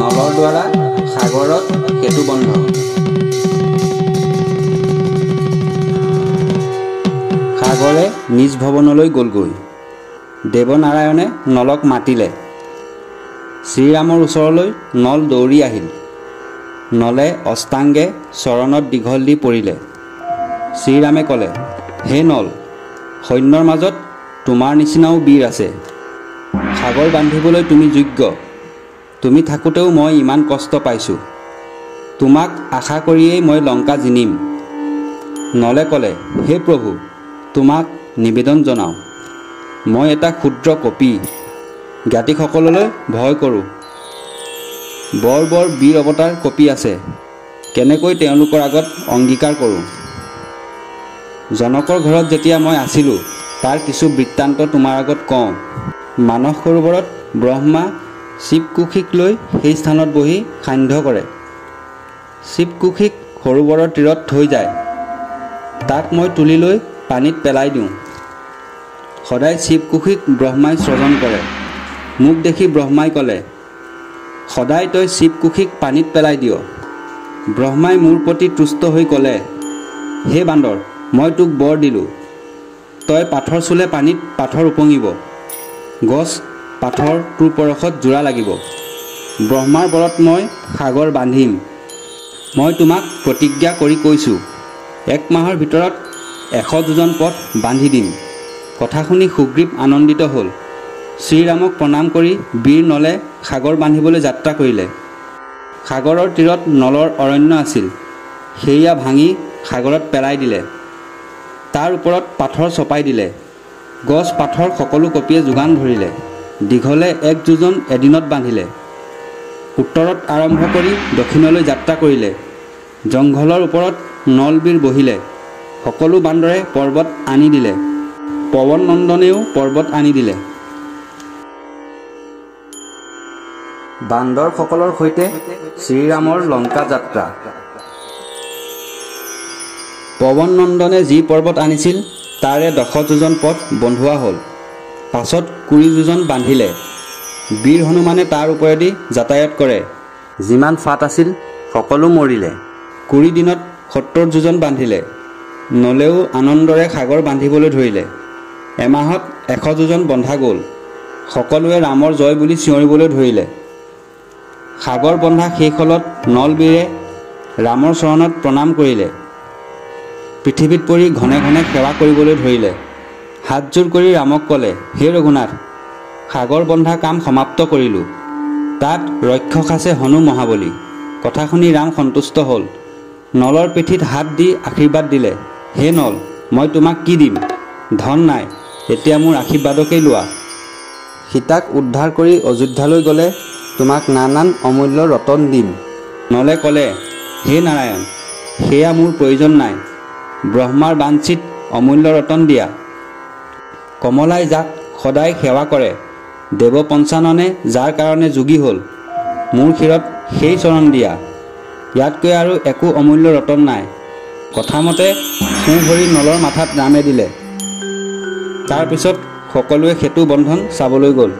নলৰ দ্বাৰা সাগৰত সেতু বন্ধ। সাগৰে নিজ ভৱনলৈ গ'লগৈ। দেৱনাৰায়ণে নলক মাতিলে। শ্ৰীৰামৰ ওচৰলৈ নল দৌৰি আহিল। নলে অষ্টাংগে চৰণত দীঘল দি পৰিলে। শ্ৰীৰামে ক'লে, হে নল, সৈন্যৰ মাজত তোমাৰ নিচিনাও বীৰ আছে। সাগৰ বান্ধিবলৈ তুমি যোগ্য। তুমি থাকোঁতেও মই ইমান কষ্ট পাইছোঁ। তোমাক আশা কৰিয়েই মই লংকা জিনিম। নলে ক'লে, হে প্ৰভু, তোমাক নিবেদন জনাওঁ। মই এটা ক্ষুদ্ৰ কপি, জ্ঞাতিসকললৈ ভয় কৰোঁ। বৰ বৰ বীৰ অৱতাৰ কপি আছে, কেনেকৈ তেওঁলোকৰ আগত অংগীকাৰ কৰোঁ। জনকৰ ঘৰত যেতিয়া মই আছিলোঁ তাৰ কিছু বৃত্তান্ত তোমাৰ আগত কওঁ। মানস সৰোবৰত ব্ৰহ্মা শিৱকুশীক লৈ সেই স্থানত বহি সান্ধ্য কৰে। শিৱকুশীক সৰোবৰৰ তীৰত থৈ যায়। তাক মই তুলি লৈ পানীত পেলাই দিওঁ। সদায় শিৱকুশীক ব্ৰহ্মাই স্ৰজন কৰে। মোক দেখি ব্ৰহ্মাই ক'লে, সদায় তই শিৱকুশীক পানীত পেলাই দিয়। ব্ৰহ্মাই মোৰ প্ৰতি তুষ্ট হৈ ক'লে, হে বান্দৰ, মই তোক বৰ দিলোঁ। তই পাথৰ চুলে পানীত পাথৰ উপঙিব। গছ পাথৰ তোৰ পৰশত জোৰা লাগিব। ব্ৰহ্মাৰ বলত মই সাগৰ বান্ধিম। মই তোমাক প্ৰতিজ্ঞা কৰি কৈছোঁ, 1 মাহৰ ভিতৰত 100 যোজন পথ বান্ধি দিম। কথা শুনি সুগ্ৰীৱ আনন্দিত হ'ল। শ্ৰীৰামক প্ৰণাম কৰি বীৰ নলে সাগৰ বান্ধিবলৈ যাত্ৰা কৰিলে। সাগৰৰ তীৰত নলৰ অৰণ্য আছিল। সেয়া ভাঙি সাগৰত পেলাই দিলে। তাৰ ওপৰত পাথৰ চপাই দিলে। গছ পাথৰ সকলো কপিয়ে যোগান ধৰিলে। দীঘলে 1 যোজন এদিনত বান্ধিলে। উত্তৰত আৰম্ভ কৰি দক্ষিণলৈ যাত্ৰা কৰিলে। জংঘলৰ ওপৰত নলবীৰ বহিলে। সকলো বান্দৰে পৰ্বত আনি দিলে। পৱন নন্দনেও পৰ্বত আনি দিলে। বান্দৰসকলৰ সৈতে শ্ৰীৰামৰ লংকা যাত্ৰা। পৱন নন্দনে যি পৰ্বত আনিছিল তাৰে 10 যোজন পথ বন্ধোৱা হ'ল। পাছত 20 যোজন বান্ধিলে। বীৰ হনুমানে তাৰ ওপৰেদি যাতায়াত কৰে। যিমান ফাট আছিল সকলো মৰিলে। 20 দিনত 70 যোজন বান্ধিলে। নলেও আনন্দৰে সাগৰ বান্ধিবলৈ ধৰিলে। এমাহত 100 যোজন বন্ধা গ'ল। সকলোৱে ৰামৰ জয় বুলি চিঞৰিবলৈ ধৰিলে। সাগৰ বন্ধা শেষ হ'লত নলবীৰে ৰামৰ চৰণত প্ৰণাম কৰিলে। পৃথিৱীত পৰি ঘনে ঘনে সেৱা কৰিবলৈ ধৰিলে। হাতজোৰ কৰি ৰামক ক'লে, হে ৰঘুনাথ, সাগৰ বন্ধা কাম সমাপ্ত কৰিলোঁ। তাত ৰক্ষক আছে হনু মহাবলী। কথা শুনি ৰাম সন্তুষ্ট হ'ল। নলৰ পিঠিত হাত দি আশীৰ্বাদ দিলে, হে নল, মই তোমাক কি দিম? ধন নাই, এতিয়া মোৰ আশীৰ্বাদকেই লোৱা। সীতাক উদ্ধাৰ কৰি অযোধ্যালৈ গ'লে তোমাক নানান অমূল্য ৰতন দিম। নলে ক'লে, হে নাৰায়ণ, সেয়া মোৰ প্ৰয়োজন নাই। ব্ৰহ্মাৰ বাঞ্ছিত অমূল্য ৰতন দিয়া। কমলাই যাক সদায় সেৱা কৰে, দেৱপঞ্চাননে যাৰ কাৰণে যোগী হ'ল, মোৰ শিৰত সেই চৰণ দিয়া। ইয়াতকৈ আৰু একো অমূল্য ৰতন নাই। কথামতে সোঁ ভৰি নলৰ মাথাত ৰামে দিলে। তাৰ পিছত সকলোৱে সেতু বন্ধন চাবলৈ গ'ল।